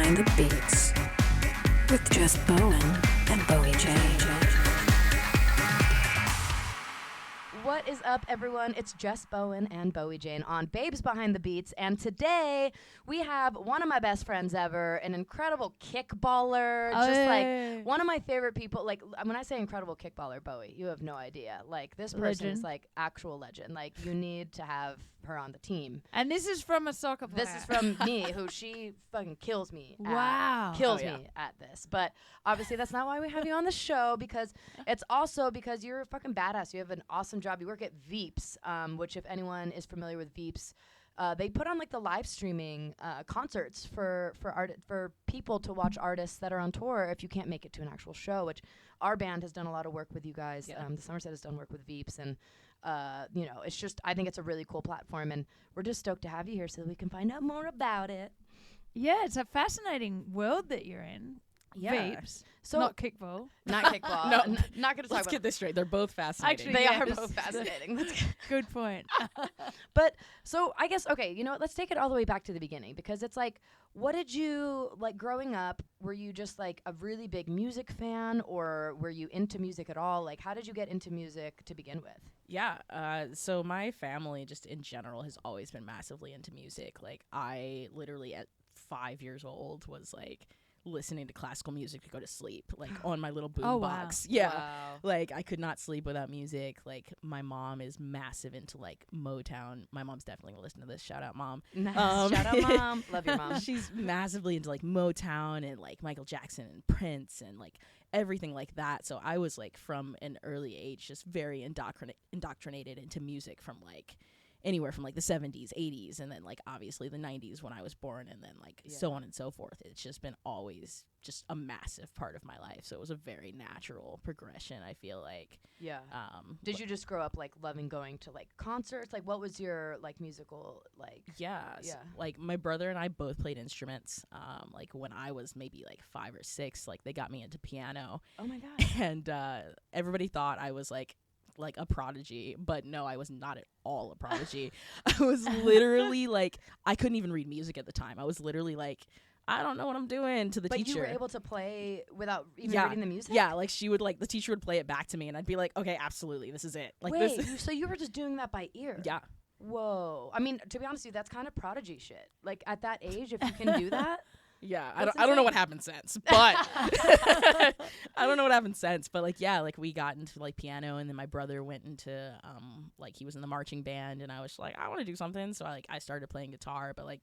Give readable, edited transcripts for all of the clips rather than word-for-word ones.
Behind the Beats with Jess Bowen and Bowie J. What is up, everyone? It's Jess Bowen and Bowie Jane on Babes Behind the Beats, and today we have one of my best friends ever, an incredible kickballer, just like one of my favorite people. Like, when I say incredible kickballer, Bowie, you have no idea. Like, this person is like actual legend. Like, you need to have her on the team. And this is from a soccer player. This is from me, who she fucking kills me. Wow. Kills me at this. But obviously that's not why we have you on the show, because it's also because you're a fucking badass. You have an awesome job. You work at Veeps, which if anyone is familiar with Veeps, they put on like the live streaming concerts for people to watch artists that are on tour if you can't make it to an actual show, which our band has done a lot of work with you guys. Yeah. The Somerset has done work with Veeps, and you know, it's just, I think it's a really cool platform, and we're just stoked to have you here so that we can find out more about it. Yeah, it's a fascinating world that you're in. Yeah. Veeps. So Not kickball. not kickball. No. Not going to talk Let's about. get this straight. They're both fascinating. Actually, They yeah, are just- both fascinating. That's Good point. But so I guess, okay, you know what? Let's take it all the way back to the beginning, because it's like, what did you like growing up? Were you just like a really big music fan, or were you into music at all? Like, how did you get into music to begin with? Yeah. So my family, just in general, has always been massively into music. Like, I literally at 5 years old was like listening to classical music to go to sleep, like on my little boom Oh, wow. box. Yeah. Wow. Like, I could not sleep without music. Like, my mom is massive into like Motown. My mom's definitely gonna listen to this. Shout out, mom. Nice. Shout out, mom. Love your mom. She's massively into like Motown and like Michael Jackson and Prince and like everything like that. So I was like from an early age just very indoctrinated into music from like anywhere from like the 70s, 80s, and then like obviously the 90s when I was born, and then like so on and so forth. It's just been always just a massive part of my life. So it was a very natural progression, I feel like. Yeah. Did you just grow up like loving going to like concerts? Like, what was your like musical like? Yeah. Yeah. Like, my brother and I both played instruments. Like, when I was maybe like 5 or 6, like they got me into piano. Oh my god. And everybody thought I was like a prodigy, but no, I was not at all a prodigy. I was literally like, I couldn't even read music at the time. I was literally like, I don't know what I'm doing to the But teacher. you were able to play without even reading the music? Yeah, like she would like, the teacher would play it back to me and I'd be like, okay, absolutely, this is it. Like, Wait, this. so you were just doing that by ear? Yeah. Whoa. I mean, to be honest with you, that's kind of prodigy shit. Like, at that age, if you can do that. Yeah, That's I don't know what insane. happened since, but I don't know what happened since, but like, yeah, like we got into like piano, and then my brother went into like he was in the marching band, and I was like, I want to do something, so I started playing guitar, but like,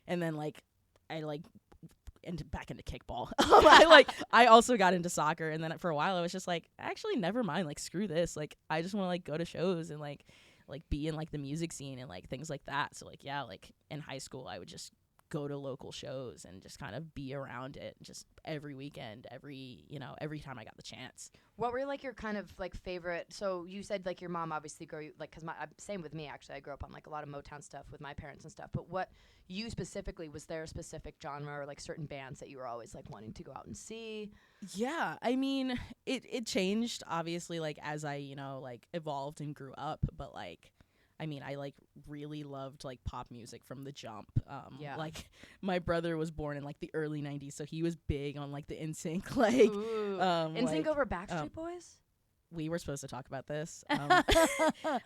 and then like I like back into kickball. I also got into soccer, and then for a while I was just like, actually never mind, like screw this, like I just want to like go to shows and like be in like the music scene and like things like that. So like, yeah, like in high school I would just go to local shows and just kind of be around it just every weekend, every time I got the chance. What were like your kind of like favorite? So you said like your mom obviously grew like, because same with me actually. I grew up on like a lot of Motown stuff with my parents and stuff. But what you specifically, was there a specific genre or like certain bands that you were always like wanting to go out and see? Yeah, I mean, it changed obviously like as I like evolved and grew up, but like, I mean, I like really loved like pop music from the jump. Like my brother was born in like the early 90s, so he was big on like the NSYNC, like NSYNC like, over Backstreet Boys? we were supposed to talk about this.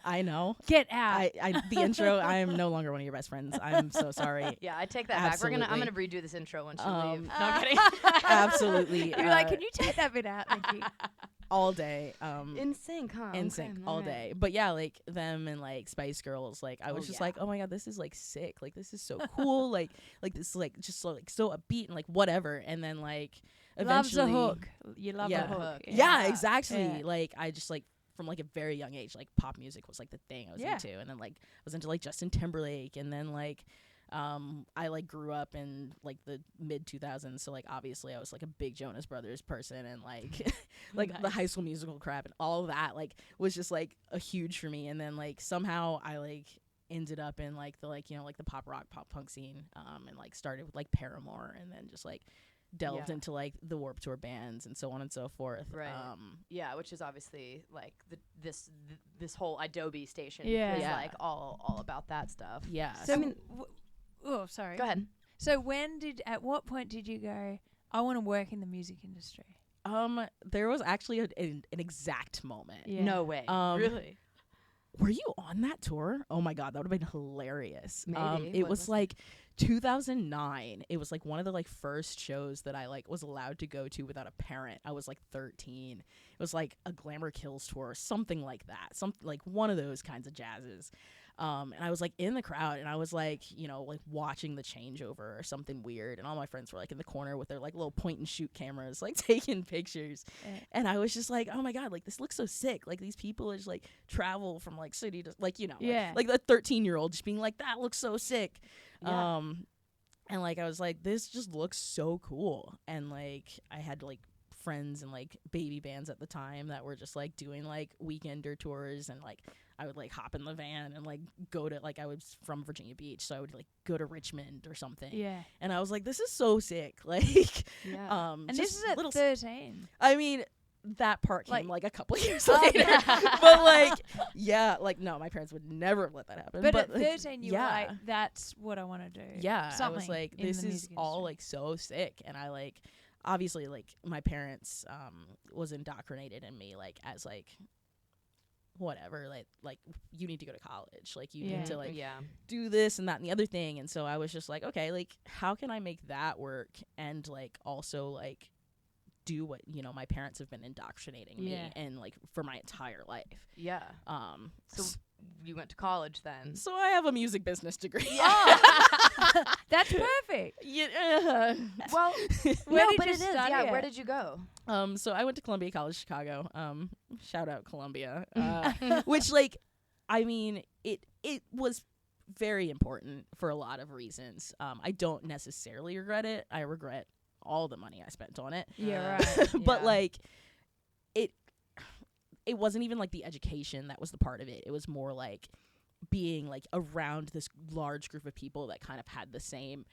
I know. Get out. The intro, I am no longer one of your best friends. I'm so sorry. Yeah, I take that back. I'm Absolutely. gonna redo this intro once you leave. No, I'm kidding. Absolutely. You're like, can you take that bit out? Thank you. All day. NSYNC, huh? NSYNC Okay, all alright. day. But yeah, like them and like Spice Girls, like I was just yeah. like, oh my god, this is like sick. Like this is so cool. like this is like just so upbeat and like whatever. And then like Love's eventually, a hook. You love yeah. a hook. Yeah, exactly. Yeah. Like I just like from like a very young age, like pop music was like the thing I was into. And then like I was into like Justin Timberlake, and then like I like grew up in like the mid 2000s, so like obviously I was like a big Jonas Brothers person, and like like the High School Musical crap and all of that like was just like a huge for me. And then like somehow I like ended up in like the like the pop rock pop punk scene, and like started with like Paramore, and then just like delved into like the Warped Tour bands and so on and so forth. Right. Yeah, which is obviously like this whole Adobe station Yeah. is Yeah. like all about that stuff. Yeah. So, I mean, oh, sorry. Go ahead. So at what point did you go, I want to work in the music industry? There was actually an exact moment. Yeah. No way. Really? Were you on that tour? Oh my god, that would have been hilarious. Maybe. It What was was like 2009. It was like one of the like first shows that I like was allowed to go to without a parent. I was like 13. It was like a Glamour Kills tour, something like that. Something like one of those kinds of jazzes. And I was like in the crowd and I was like, you know, like watching the changeover or something weird. And all my friends were like in the corner with their like little point and shoot cameras, like taking pictures. And I was just like, oh my God, like this looks so sick. Like these people just like travel from like city to like, you know, like the 13-year-old just being like, that looks so sick. Yeah. And like I was like, this just looks so cool. And like I had like friends and like baby bands at the time that were just like doing like weekender tours, and like I would like hop in the van and like go to like I was from Virginia Beach, so I would like go to Richmond or something. Yeah. And I was like, this is so sick. Like Yeah. And this is at 13. I mean, that part came like a couple years Oh, later. yeah. But like yeah, like no, my parents would never have let that happen. But at like, 13 you were like, that's what I want to do. Yeah, I was Something like, in this the is music all industry. like so sick. And I like obviously like my parents was indoctrinated in me like as like whatever, like you need to go to college, like you need to like do this and that and the other thing. And so I was just like, okay, like how can I make that work and like also like do what, you know, my parents have been indoctrinating me and like for my entire life. Yeah. So you went to college then. So I have a music business degree. That's perfect. Yeah. Well, Where no, did but you it is. study Yeah. it? Where did you go? So I went to Columbia College Chicago. Shout out Columbia. Which like, I mean, it was very important for a lot of reasons. I don't necessarily regret it. I regret all the money I spent on it. Yeah, right. But like, it wasn't even like the education that was the part of it. It was more like being like around this large group of people that kind of had the same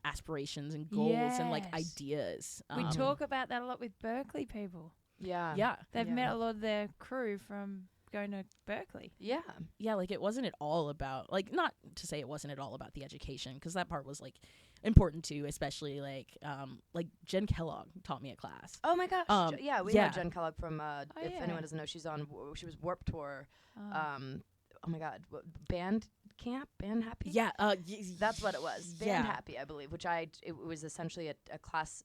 aspirations and goals and like Yes. ideas. We talk about that a lot with Berkeley people. Yeah. Yeah. They've met a lot of their crew from going to Berkeley. Yeah. Yeah, like it wasn't at all about like, not to say it wasn't at all about the education, because that part was like important too, especially like Jen Kellogg taught me a class. Oh my gosh. Yeah, we know Jen Kellogg from if yeah. anyone doesn't know, she was Warped Tour. Oh. Oh my God, band camp, band happy. Yeah, That's what it was. Band yeah. happy, I believe. Which it was essentially a class.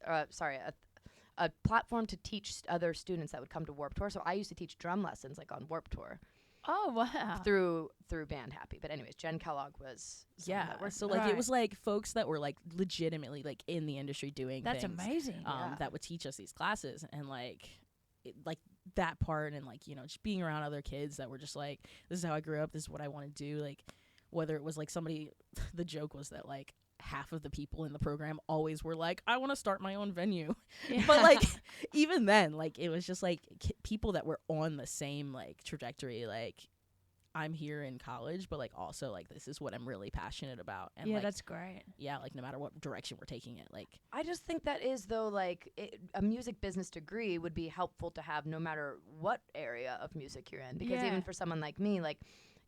A platform to teach other students that would come to Warped Tour. So I used to teach drum lessons like on Warped Tour Oh, wow. through Band Happy. But anyways, Jen Kellogg was someone that worked So with like Right. it was like folks that were like legitimately like in the industry doing That's things. amazing. Yeah. That would teach us these classes, and like like that part, and like, you know, just being around other kids that were just like, this is how I grew up, this is what I want to do. Like whether it was like somebody, the joke was that like half of the people in the program always were like, I want to start my own venue. Yeah. But like even then, like it was just like people that were on the same like trajectory, like I'm here in college, but like also like this is what I'm really passionate about. And yeah, like, that's great. yeah, like no matter what direction we're taking it, like I just think that is, though, like a music business degree would be helpful to have no matter what area of music you're in. Because Yeah. even for someone like me, like,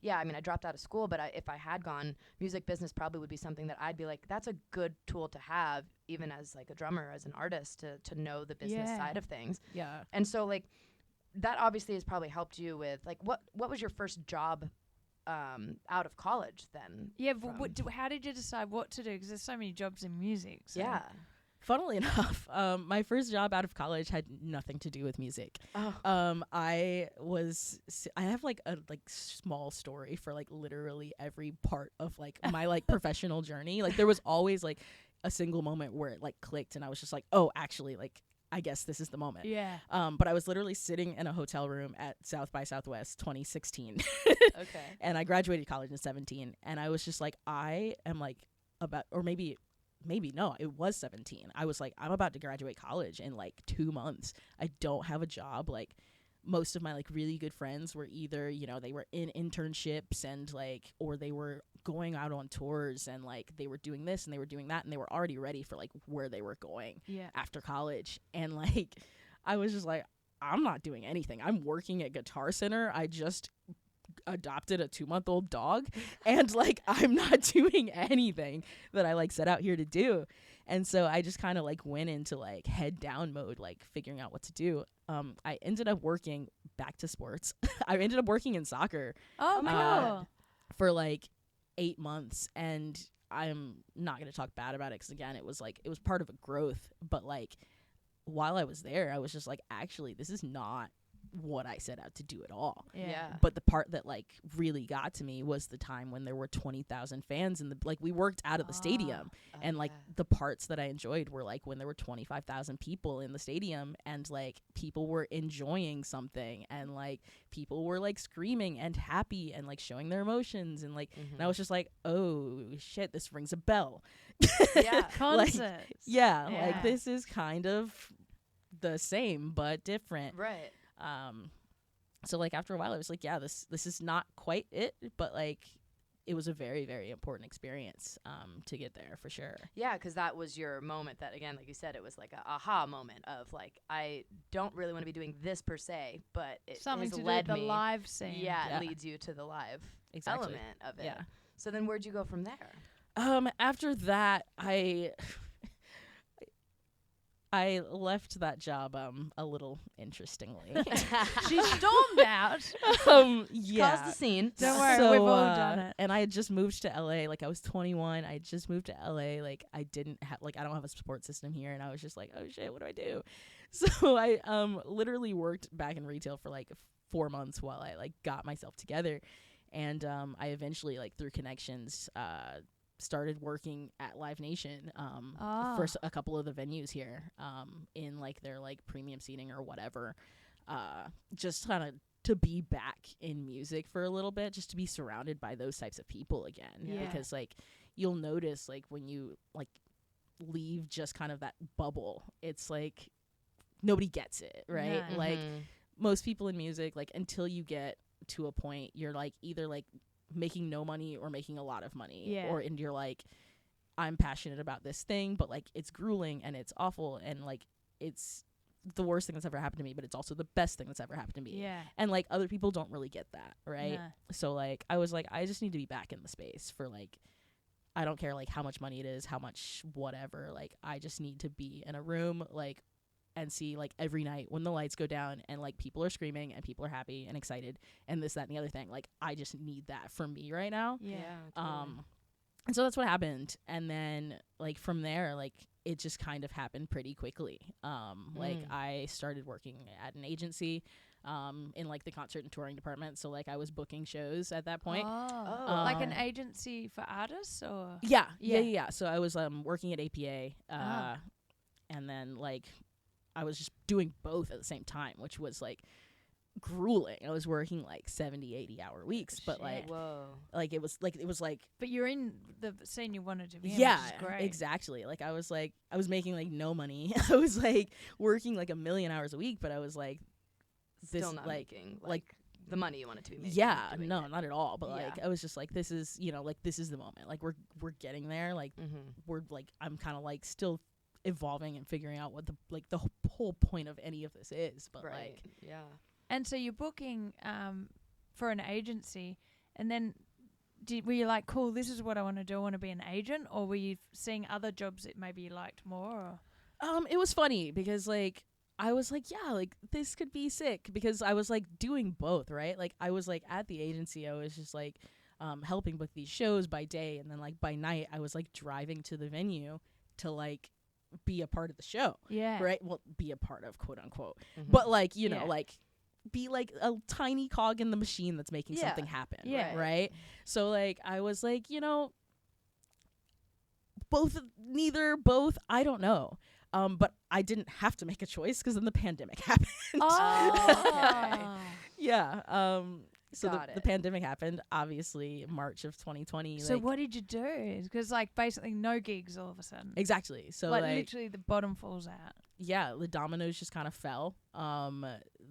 yeah, I mean, I dropped out of school, but if I had gone, music business probably would be something that I'd be like, that's a good tool to have, even as like a drummer, as an artist, to know the business Yeah. side of things. yeah. And so like that obviously has probably helped you with like what was your first job out of college then? Yeah, but from? how did you decide what to do? Because there's so many jobs in music. So. Yeah. Funnily enough, my first job out of college had nothing to do with music. Oh. I have like a like small story for like literally every part of like my like professional journey. Like there was always like a single moment where it like clicked and I was just like, oh, actually, like I guess this is the moment. Yeah. But I was literally sitting in a hotel room at South by Southwest 2016. Okay. And I graduated college in 17, and I was just like, I am like about, or maybe no, it was 17. I was like, I'm about to graduate college in like 2 months. I don't have a job. Like most of my like really good friends were either, you know, they were in internships and like, or they were going out on tours and like they were doing this and they were doing that and they were already ready for like where they were going Yeah. after college. And like, I was just like, I'm not doing anything. I'm working at Guitar Center. I just adopted a 2-month-old dog and like I'm not doing anything that I like set out here to do. And so I just kind of like went into like head down mode, like figuring out what to do. I ended up working back to sports. I ended up working in soccer Oh my god. for like 8 months, and I'm not going to talk bad about it because again it was part of a growth, but like while I was there I was just like, actually this is not what I set out to do at all. Yeah. But the part that like really got to me was the time when there were 20,000 fans in the like we worked out of the stadium, and like the parts that I enjoyed were like when there were 25,000 people in the stadium and like people were enjoying something and like people were like screaming and happy and like showing their emotions and like and I was just like, oh shit, this rings a bell. Yeah. Concerts. Yeah, Yeah. like this is kind of the same but different. Right. So like after a while I was like, yeah, this is not quite it, but like it was a very, very important experience to get there for sure. Yeah, because that was your moment that, again, like you said, it was like a aha moment of like, I don't really want to be doing this per se, but it Something has to do led with the me. live scene. Yeah, Yeah. it leads you to the live Exactly. element of it. Yeah. So then where'd you go from there? After that I left that job a little interestingly. She stormed out. Yeah. Caused the scene. Don't worry, So, we've all done it. And I had just moved to LA. Like I was 21. I had just moved to LA. Like I didn't have I don't have a support system here, and I was just like, oh shit, what do I do? So I literally worked back in retail for like 4 months while I like got myself together, and I eventually like through connections started working at Live Nation for a couple of the venues here in like their like premium seating or whatever, just kind of to be back in music for a little bit, just to be surrounded by those types of people again. Yeah. Because like you'll notice like when you like leave just kind of that bubble, it's like nobody gets it, right? No. Like most people in music, like until you get to a point, you're like either like making no money or making a lot of money. Yeah. Or and you're like, I'm passionate about this thing, but like it's grueling and it's awful and like it's the worst thing that's ever happened to me, but it's also the best thing that's ever happened to me. Yeah. And like other people don't really get that, right? No. So like I was like, I just need to be back in the space for like, I don't care like how much money it is, how much whatever, like I just need to be in a room like and see like every night when the lights go down and like people are screaming and people are happy and excited and this, that, and the other thing. Like I just need that for me right now. Yeah. And so that's what happened. And then like from there, like it just kind of happened pretty quickly. Like I started working at an agency in like the concert and touring department. So like I was booking shows at that point. Oh. Like an agency for artists or? Yeah. So I was working at APA and then like I was just doing both at the same time, which was like grueling. I was working like 70, 80 hour weeks, but like, it was like, But you're in the scene you wanted to be in, yeah, which is great. exactly. Like I was making like no money. I was like working like 1 million hours a week, but I was like, Still not making like the money you want it to be making. Yeah, doing no, it. not at all. But like Yeah. I was just like, this is, like this is the moment. Like we're getting there. Like we're like, I'm kind of like still evolving and figuring out what the whole point of any of this is, but like yeah. And so you're booking for an agency, and then were you like, cool, this is what I want to do, I want to be an agent, or were you seeing other jobs that maybe you liked more? Or? It was funny because like I was like, yeah, like this could be sick, because I was like doing both, right? Like I was like at the agency, I was just like helping book these shows by day, and then like by night I was like driving to the venue to like be a part of the show. Yeah. Right? Well, be a part of, quote unquote. But like, you know, Yeah. like be like a tiny cog in the machine that's making something happen. Yeah. Right? So like I was like, both, I don't know. But I didn't have to make a choice because then the pandemic happened. Oh. Yeah. So Got the it. pandemic happened, obviously, March of 2020. So like, what did you do? Because like basically no gigs all of a sudden. Exactly. So like like literally the bottom falls out. yeah, the dominoes just kind of fell.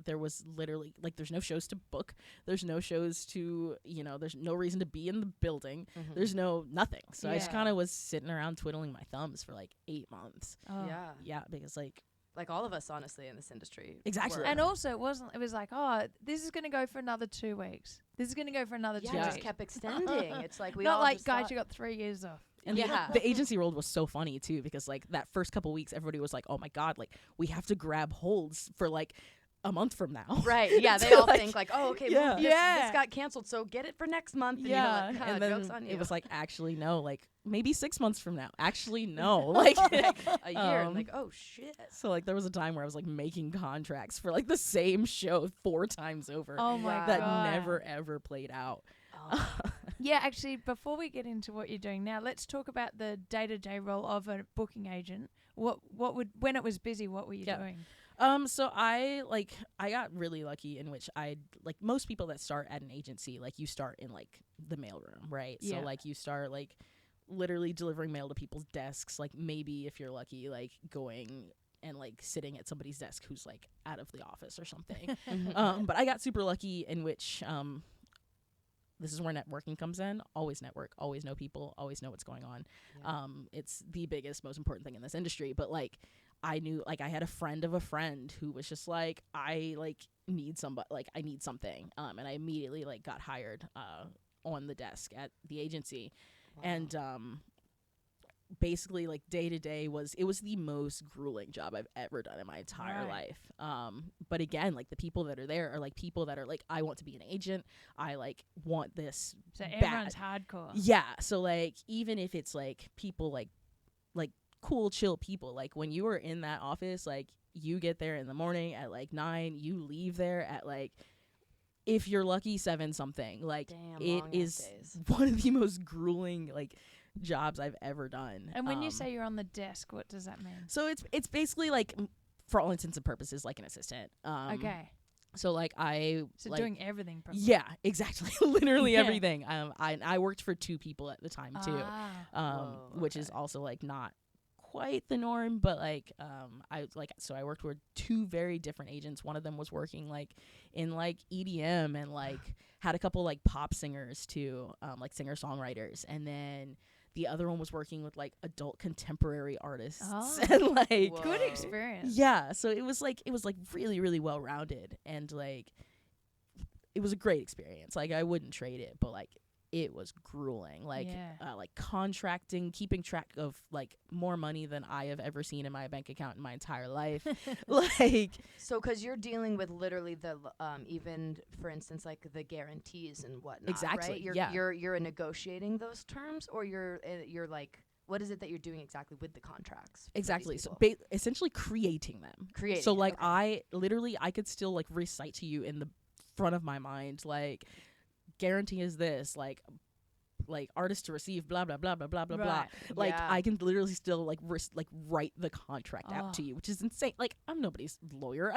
There was literally like there's no shows to book. There's no shows to, there's no reason to be in the building. There's no nothing. So I just Yeah. kind of was sitting around twiddling my thumbs for like 8 months. Oh. Yeah. Yeah, because like like all of us, honestly, in this industry. Exactly. were. And also, it was like, oh, this is going to go for another 2 weeks. This is going to go for another 2 it weeks. just kept extending. It's like we Not all like, just guys, thought- you got 3 years off. And Yeah. the agency world was so funny too, because like that first couple weeks, everybody was like, "Oh my god, like we have to grab holds for like a month from now." Right, yeah, they So, all think like, oh, okay, yeah. this Yeah. got canceled, so get it for next month. And Yeah, you're like, and joke's then on you. it was like, actually no, like maybe 6 months from now. Actually no, like a year. um, Like, oh shit. so like there was a time where I was like making contracts for like the same show 4 times over Oh my Wow. that god. never ever played out. Oh. Yeah, actually, before we get into what you're doing now, let's talk about the day-to-day role of a booking agent. What would, when it was busy, what were you Yeah. doing? So I got really lucky in which I like most people that start at an agency, like you start in like the mailroom, right? Yeah. So like you start like literally delivering mail to people's desks, like maybe if you're lucky, like going and like sitting at somebody's desk who's like out of the office or something. But I got super lucky in which this is where networking comes in. Always network, always know people, always know what's going on. Yeah. It's the biggest, most important thing in this industry. But like I knew, like I had a friend of a friend who was just like, I like need somebody, like I need something. And I immediately like got hired on the desk at the agency. Wow. And basically like day to day was the most grueling job I've ever done in my entire Right. life. But again, like the people that are there are like people that are like, I want to be an agent. I like want this. So everyone's hardcore. Yeah. So like even if it's like people like cool, chill people, like when you are in that office, like you get there in the morning at like 9, you leave there at like, if you're lucky, 7 something. Like Damn, it long-ass is days. one of the most grueling like jobs I've ever done. And when you say you're on the desk, what does that mean? so it's basically like for all intents and purposes like an assistant. Okay. So like I So like, doing everything. Probably. yeah, exactly. Literally Yeah. everything. I worked for 2 people at the time too. Ah. Whoa, Which is okay. also like not quite the norm, but like I worked with 2 very different agents. One of them was working like in like EDM and like had a couple like pop singers too, like singer songwriters, and then the other one was working with like adult contemporary artists Oh. and like Good Whoa. experience. yeah, so it was like really really well rounded, and like it was a great experience. Like I wouldn't trade it, but like it was grueling. Like Yeah. like contracting, keeping track of like more money than I have ever seen in my bank account in my entire life. Like So, because you're dealing with literally the even for instance like the guarantees and whatnot. Exactly, Right? yeah. You're negotiating those terms, or you're like, what is it that you're doing exactly with the contracts? for these exactly. So people? essentially creating them. Creating. So like okay. I could still like recite to you in the front of my mind like guarantee is this, like artist to receive blah blah blah blah blah blah blah. Right. Like Yeah. I can literally still like write the contract out to Oh. you, which is insane. Like I'm nobody's lawyer.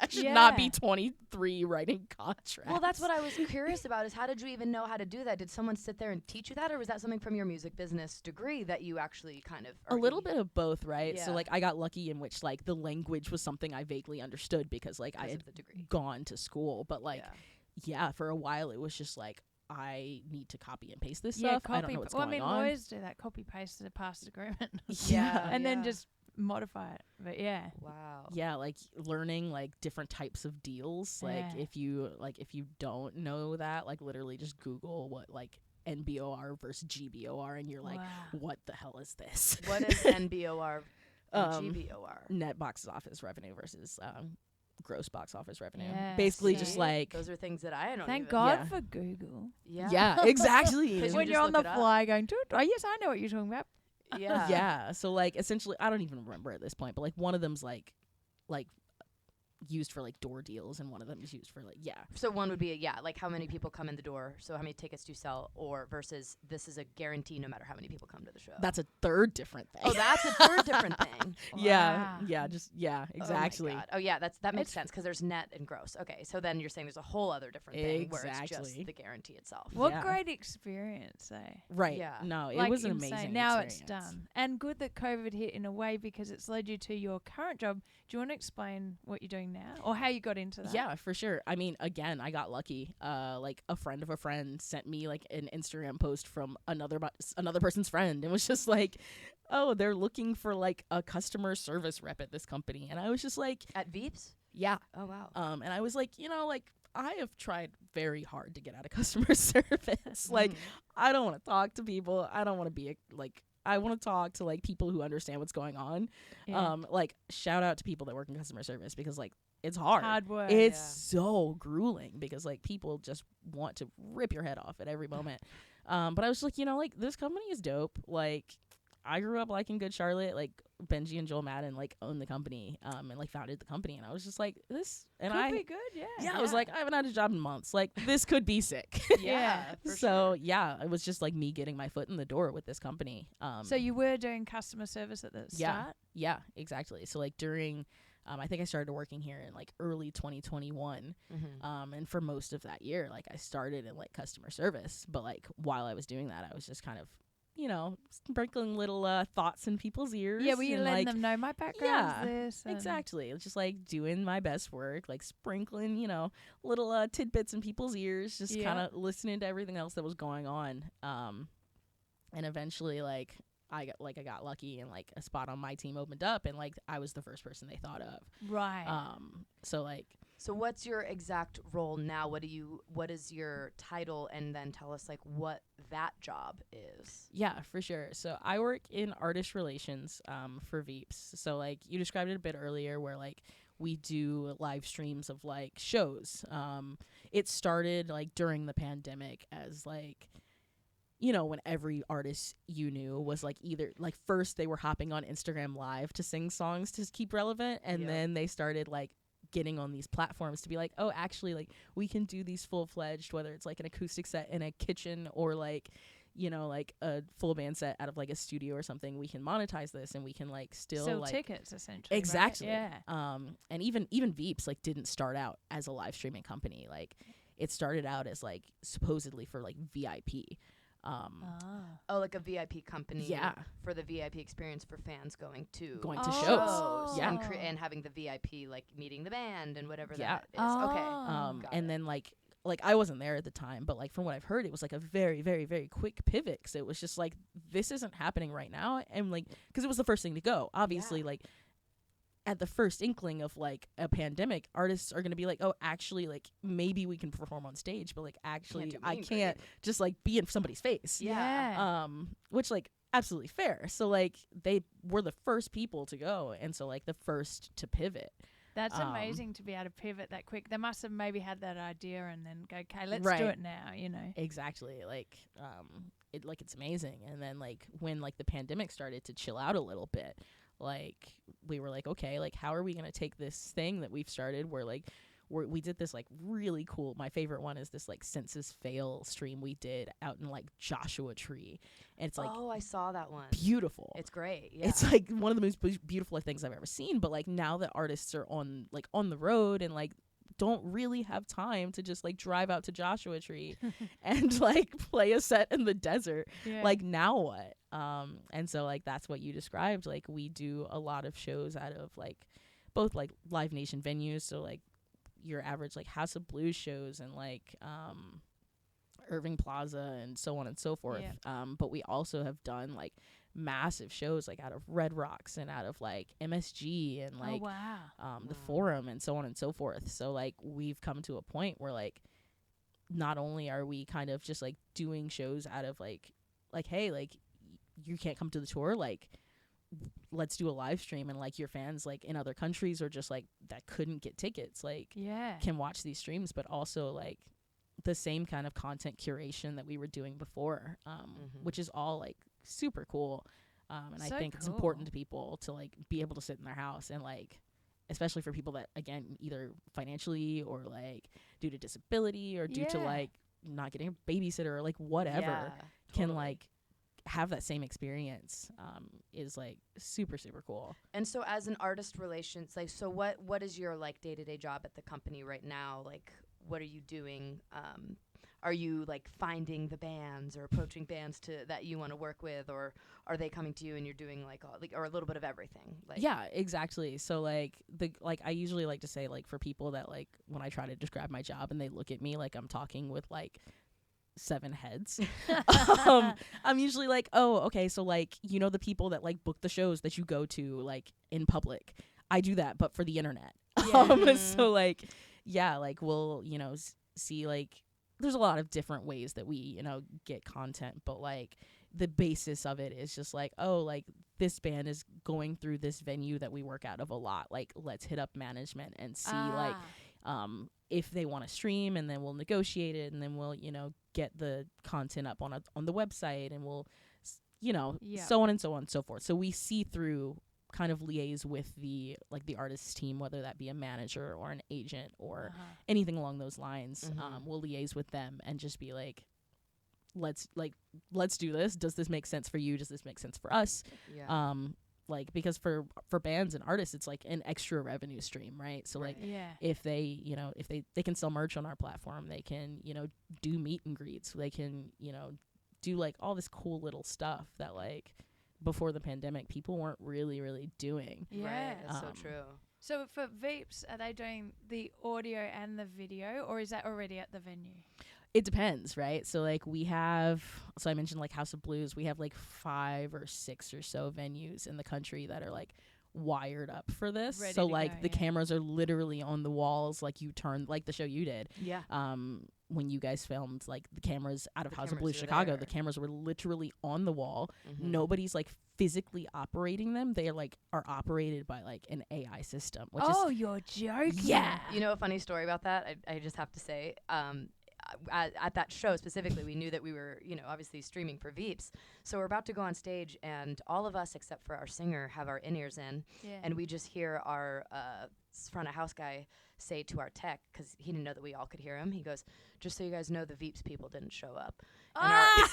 I should not be Yeah. 23 writing contracts. Well, that's what I was curious about. Is how did you even know how to do that? Did someone sit there and teach you that, or was that something from your music business degree that you actually kind of a little bit of both, right? So Yeah. like I got lucky in which like the language was something I vaguely understood because like I because had of the degree? gone to school, but like Yeah. yeah, for a while it was just like I need to copy and paste this Yeah, stuff. copy. I don't know what's well, going I mean, on. lawyers do that. Copy paste the past agreement, Yeah. and then Yeah. just modify it. But yeah. Wow. Yeah, like learning like different types of deals. Like Yeah. if you don't know that, like literally just Google what like NBOR versus GBOR and you're like, Wow. what the hell is this? What is NBOR and Um, GBOR? Net box office revenue versus gross box office revenue. Yeah, Basically see? just like Those are things that I don't Thank even. God Yeah. for Google. Yeah. yeah, exactly. 'Cause you When just you're on look the it up. fly going, oh yes, I know what you're talking about. Yeah. Yeah, so like essentially I don't even remember at this point, but like one of them's like used for like door deals and one of them is used for like So one would be like how many people come in the door, so how many tickets do you sell, or versus this is a guarantee no matter how many people come to the show. that's a third different thing. Oh, that's a third different thing. yeah, Wow. yeah, just yeah, Oh my exactly. God. Oh yeah, that makes It's- sense because there's net and gross. Okay, so then you're saying there's a whole other different thing where it's Exactly. just the guarantee itself. What Yeah. great experience, eh? Right. Yeah. No, it Like was an insane. amazing Now experience. it's done. And good that COVID hit in a way because it's led you to your current job. Do you want to explain what you're doing now, or how you got into that? Yeah, for sure. I mean, again, I got lucky. Like a friend of a friend sent me like an Instagram post from another person's friend, and was just like, "Oh, they're looking for like a customer service rep at this company," and I was just like, At Veeps? "Yeah." Oh, wow. And I was like, like I have tried very hard to get out of customer service. Like, I don't want to talk to people. I don't want to be I want to talk to like people who understand what's going on. Yeah. Like shout out to people that work in customer service, because like it's hard. Hard work. It's Yeah. so grueling, because like people just want to rip your head off at every moment. But I was like, like this company is dope. Like I grew up liking Good Charlotte. Like Benji and Joel Madden like owned the company and like founded the company, and I was just like this, and Could I be good, yeah. I was like, I haven't had a job in months. Like this could be sick. Yeah. For So sure. yeah, it was just like me getting my foot in the door with this company. So you were doing customer service at the start? Yeah, exactly. So like during, I think I started working here in like early 2021. And for most of that year, like I started in like customer service, but like while I was doing that, I was just kind of, sprinkling little thoughts in people's ears. Yeah, were you and, letting like, them know my background's this? and- exactly. It's just like doing my best work, like sprinkling, little tidbits in people's ears, just Yeah. kind of listening to everything else that was going on. And eventually, like I got lucky, and like a spot on my team opened up, and like I was the first person they thought of. Right. So like So what's your exact role now? What is your title? And then tell us like what that job is. yeah, for sure. So I work in artist relations for Veeps. So like you described it a bit earlier, where like we do live streams of like shows. It started like during the pandemic as like, when every artist you knew was like either like first they were hopping on Instagram Live to sing songs to keep relevant, and Yeah. then they started like getting on these platforms to be like, oh, actually, like we can do these full-fledged, whether it's like an acoustic set in a kitchen or like like a full band set out of like a studio or something. We can monetize this, and we can like still Sell like tickets, essentially. right? exactly. Yeah. And even Veeps like didn't start out as a live streaming company. Like it started out as like supposedly for like VIP. Oh, like a VIP company. Yeah. For the VIP experience for fans going to shows. Yeah. and having the VIP like meeting the band and whatever Yeah. that is. Okay. Oh. Got And it. then like I wasn't there at the time, but like from what I've heard, it was like a very, very, very quick pivot. 'Cause it was just like, this isn't happening right now. And like, 'cause it was the first thing to go, obviously. Yeah. Like at the first inkling of like a pandemic, artists are going to be like, oh, actually, like maybe we can perform on stage, but like actually do I meet and can't just like be in somebody's face. Yeah. Which like absolutely fair. So like they were the first people to go. And so like the first to pivot. That's amazing to be able to pivot that quick. They must have maybe had that idea and then go, okay, let's Right. do it now, Exactly. Like, it's amazing. And then like when like the pandemic started to chill out a little bit, like we were like, okay, like how are we going to take this thing that we've started where like we did this like really cool, my favorite one is this like census fail stream we did out in like Joshua Tree. And it's like oh, I saw that one. beautiful. It's great. Yeah. It's like one of the most beautiful things I've ever seen. But like now that artists are on the road and like don't really have time to just like drive out to Joshua Tree and like play a set in the desert. Yeah. Like now what? And so like that's what you described. Like we do a lot of shows out of like both like Live Nation venues, so like your average like House of Blues shows and like Irving Plaza and so on and so forth. Yeah. But we also have done like massive shows like out of Red Rocks and out of like MSG and like oh, wow. the Forum and so on and so forth. So like we've come to a point where like not only are we kind of just like doing shows out of like hey, like you can't come to the tour, like let's do a live stream, and like your fans like in other countries or just like that couldn't get tickets like Yeah. can watch these streams, but also like the same kind of content curation that we were doing before, which is all like super cool. And So I think it's cool. important to people to like be able to sit in their house and like, especially for people that again either financially or like due to disability or due to Yeah. like not getting a babysitter or like whatever, Yeah, can totally. like have that same experience, is like super, super cool. And so as an artist relations, like, so what is your like day-to-day job at the company right now? Like what are you doing? Are you like finding the bands or approaching bands that you want to work with, or are they coming to you and you're doing like or a little bit of everything? Like Yeah, exactly. So like I usually like to say, like, for people that, like, when I try to describe my job and they look at me like I'm talking with like 7 heads, I'm usually like, oh, okay, so like, the people that like book the shows that you go to like in public, I do that, but for the internet. So like, yeah, like we'll see, like, there's a lot of different ways that we get content, but like the basis of it is just like, oh, like this band is going through this venue that we work out of a lot, like let's hit up management and see like if they want to stream, and then we'll negotiate it, and then we'll get the content up on the website, and we'll so on and so on and so forth. So we see through, kind of liaise with the artist's team, whether that be a manager or an agent or anything along those lines. We'll liaise with them and just be like, let's do this. Does this make sense for you? Does this make sense for us? Yeah. Like, because for bands and artists, it's like an extra revenue stream, right? So like, if they if they can sell merch on our platform, they can do meet and greets, they can do like all this cool little stuff that like before the pandemic people weren't really doing. Right, that's so true. So for Veeps, are they doing the audio and the video, or is that already at the venue? It depends, right? So like I mentioned like House of Blues, we have like 5 or 6 or so venues in the country that are like wired up for this. Ready so to like go, the cameras are literally on the walls, like you turn, like the show you did. Yeah. When you guys filmed like the cameras out of The House of cameras Blues were Chicago, there. the cameras were literally on the wall. Mhm. Nobody's like physically operating them. They are operated by like an AI system, which You're joking. Yeah. You know a funny story about that? I just have to say, at that show specifically, we knew that we were, obviously streaming for Veeps. So we're about to go on stage, and all of us, except for our singer, have our in-ears in. Yeah. And we just hear our front of house guy say to our tech, because he didn't know that we all could hear him, he goes, just so you guys know, the Veeps people didn't show up. And,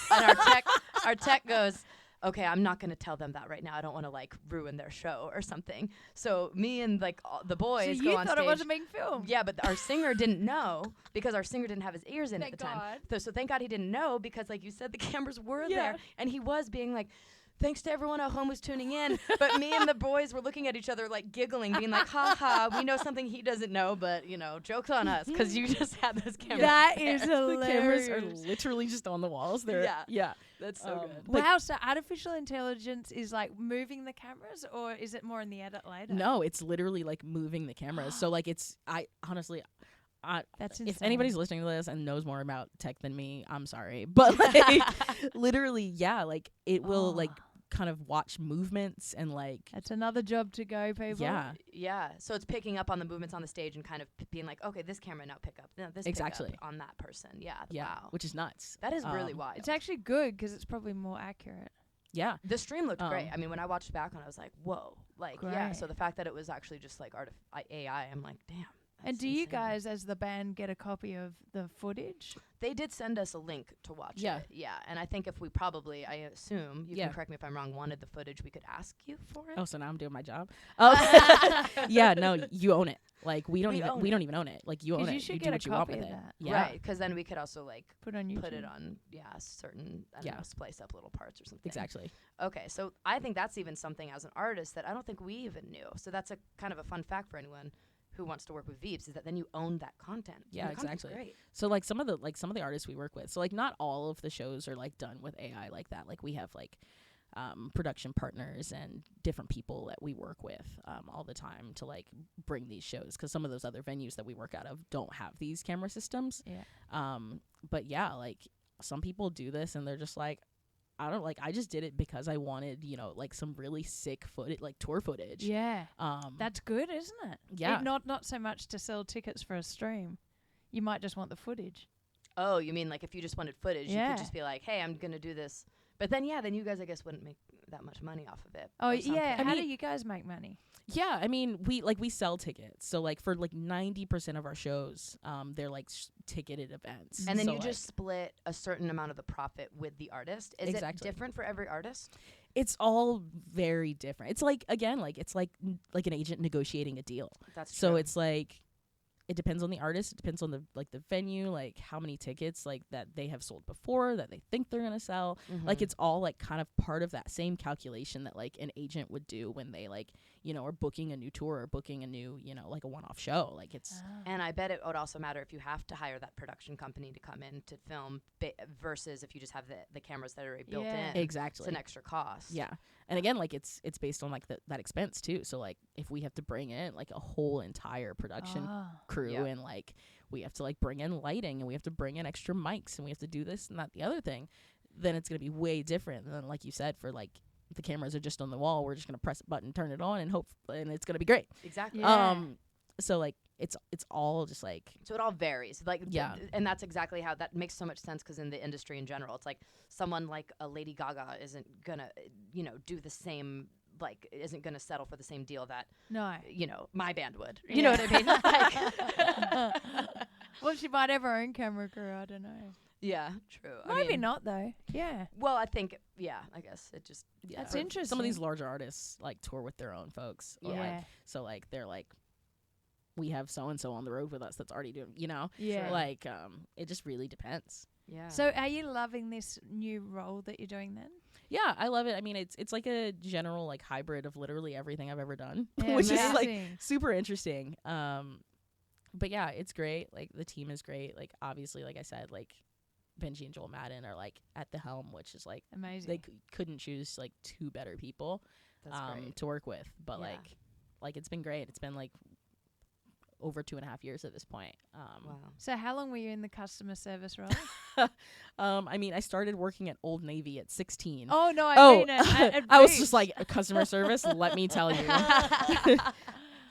our tech goes, okay, I'm not going to tell them that right now. I don't want to like ruin their show or something. So me and like the boys so go you on thought stage. it wasn't being filmed? Yeah, but our singer didn't know, because our singer didn't have his ears in Thank at the time. God. So thank God he didn't know, because like you said, the cameras were there, and he was being like, thanks to everyone at home who's tuning in. But me and the boys were looking at each other like giggling, being like, ha ha, we know something he doesn't know, but joke's on us, because you just had those cameras. That there. is the cameras hilarious. are literally just on the walls. They're That's so good. Wow, so artificial intelligence is like moving the cameras, or is it more in the edit later? No, it's literally like moving the cameras. So like That's if insane. anybody's listening to this and knows more about tech than me, I'm sorry. But like literally, like it will like kind of watch movements and like That's another job to go, people. Yeah, so it's picking up on the movements on the stage and kind of being like, okay, this camera now pick up, no, this Exactly. pick up on that person. Yeah, yeah, wow. which is nuts. That is really wild. It's actually good because it's probably more accurate. Yeah. The stream looked great. I mean, when I watched it back on, I was like, whoa. Like, yeah, Great. so the fact that it was actually just like AI, I'm like, damn. And that's do you insane. guys, as the band, get a copy of the footage? They did send us a link to watch Yeah. it. Yeah, and I think if we probably, I assume, you Yeah. can correct me if I'm wrong, wanted the footage, we could ask you for it. Oh, so now I'm doing my job. Yeah, no, you own it. Like we don't even own it. Like you own 'Cause it. you should do get a what you want copy with of it. that. Yeah. Right, because then we could also like Put on YouTube. put it on, certain, I don't know, splice up little parts or something. Exactly. Okay, so I think that's even something as an artist that I don't think we even knew. So that's a kind of a fun fact for anyone who wants to work with Veeps, is that then you own that content. And Yeah, the content's exactly. Great. So like some of the artists we work with. So like not all of the shows are like done with AI like that. Like we have like production partners and different people that we work with all the time to like bring these shows, because some of those other venues that we work out of don't have these camera systems. Yeah. But yeah, like some people do this and they're just like, I just did it because I wanted, like some really sick footage, like tour footage. Yeah. That's good, isn't it? Yeah. Not so much to sell tickets for a stream. You might just want the footage. Oh, you mean like if you just wanted footage, you Yeah. could just be like, hey, I'm going to do this. But then, then you guys, I guess, wouldn't make that much money off of it. Oh, or yeah. something. How do you guys make money? Yeah, I mean, we sell tickets. So like for like 90% of our shows, they're like ticketed events. And then So, you like, just split a certain amount of the profit with the artist. Is Exactly. it different for every artist? it's all very different. It's like, again, like it's like an agent negotiating a deal. That's So true. it's like it depends on the artist. It depends on the venue, like how many tickets like that they have sold before that they think they're gonna sell. Like it's all like kind of part of that same calculation that like an agent would do when they like, you know, are booking a new tour or booking a new, you know, like a one-off show. Like it's And I bet it would also matter if you have to hire that production company to come in to film versus if you just have the cameras that are already built in. Exactly. It's an extra cost. Yeah. And again, like it's based on like that expense too. So like if we have to bring in like a whole entire production crew and like we have to like bring in lighting and we have to bring in extra mics and we have to do this and that the other thing, then it's going to be way different than like you said for like the cameras are just on the wall, we're just going to press a button, turn it on and hope and it's going to be great. Exactly. So like it's all just like, so it all varies, like and that's exactly how that makes so much sense, because in the industry in general it's like someone like a Lady Gaga isn't gonna, you know, do the same, like isn't gonna settle for the same deal that you know my band would, you know what I mean? Like, well, she might have her own camera crew, I don't know. Yeah, true. Maybe not though. Yeah. Well, I think I guess it just That's interesting. Some of these larger artists like tour with their own folks. Or, like, so like they're like, we have so and so on the road with us that's already doing, you know. Yeah. Like it just really depends. Yeah. So are you loving this new role that you're doing then? Yeah, I love it. I mean, it's like a general like hybrid of literally everything I've ever done, Yeah, which is like amazing. super interesting. But yeah, it's great. Like the team is great. Like obviously, like I said, like Benji and Joel Madden are like at the helm, which is like amazing. They couldn't choose like two better people to work with. But like it's been great. It's been like over 2.5 years at this point. Wow. So how long were you in the customer service role? I mean, I started working at Old Navy at 16. Oh no, I mean at I was Veeps. just like, customer service, let me tell you.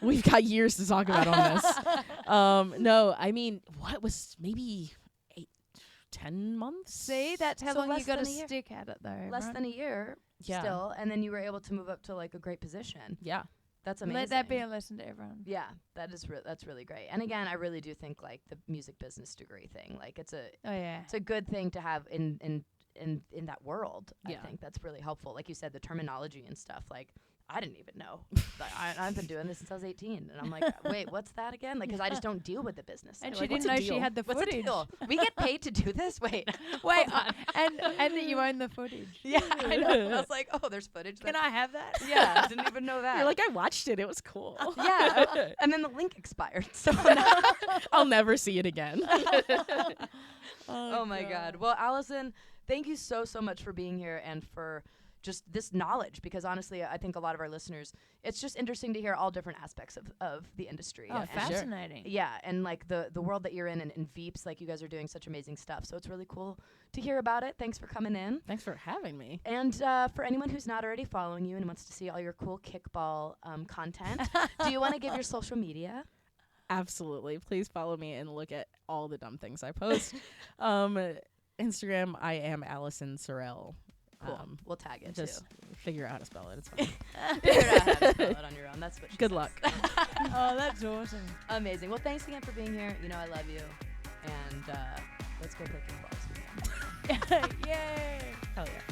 We've got years to talk about on this. No, I mean, what was maybe 10 months? See, that's how So long you less got to than a year. stick at it though. Less right? than a year still, and then you were able to move up to like a great position. Yeah. That's amazing. Let that be a lesson to everyone. Yeah, that's really great. And again, I really do think like the music business degree thing, like it's a good thing to have in that world. Yeah. I think that's really helpful. Like you said, the terminology and stuff. Like I didn't even know. Like, I've been doing this since I was 18, and I'm like, wait, what's that again? Like, because I just don't deal with the business. And side. she Like, didn't what's know a she deal? had the What's footage. a deal? We get paid to do this. Wait, Wait, hold on. and that you own the footage. Yeah, I know. I was like, oh, there's footage. Can I have that? Yeah, I didn't even know that. You're like, I watched it. It was cool. Yeah, and then the link expired. So now I'll never see it again. oh my God. Well, Allison, thank you so much for being here and for just this knowledge, because honestly, I think a lot of our listeners, it's just interesting to hear all different aspects of the industry. Oh, and fascinating. yeah, and like the world that you're in and Veeps, like you guys are doing such amazing stuff. So it's really cool to hear about it. Thanks for coming in. Thanks for having me. And for anyone who's not already following you and wants to see all your cool kickball content, do you want to give your social media? Absolutely. Please follow me and look at all the dumb things I post. Instagram, I am Allison Sorrell. Cool. We'll tag it Just too. figure out how to spell it. It's fine. Figure out how to spell it on your own. That's what she Good said. luck. Oh, that's awesome. Amazing. Well, thanks again for being here. You know I love you. And let's go play kickball this weekend. Yay. Hell yeah.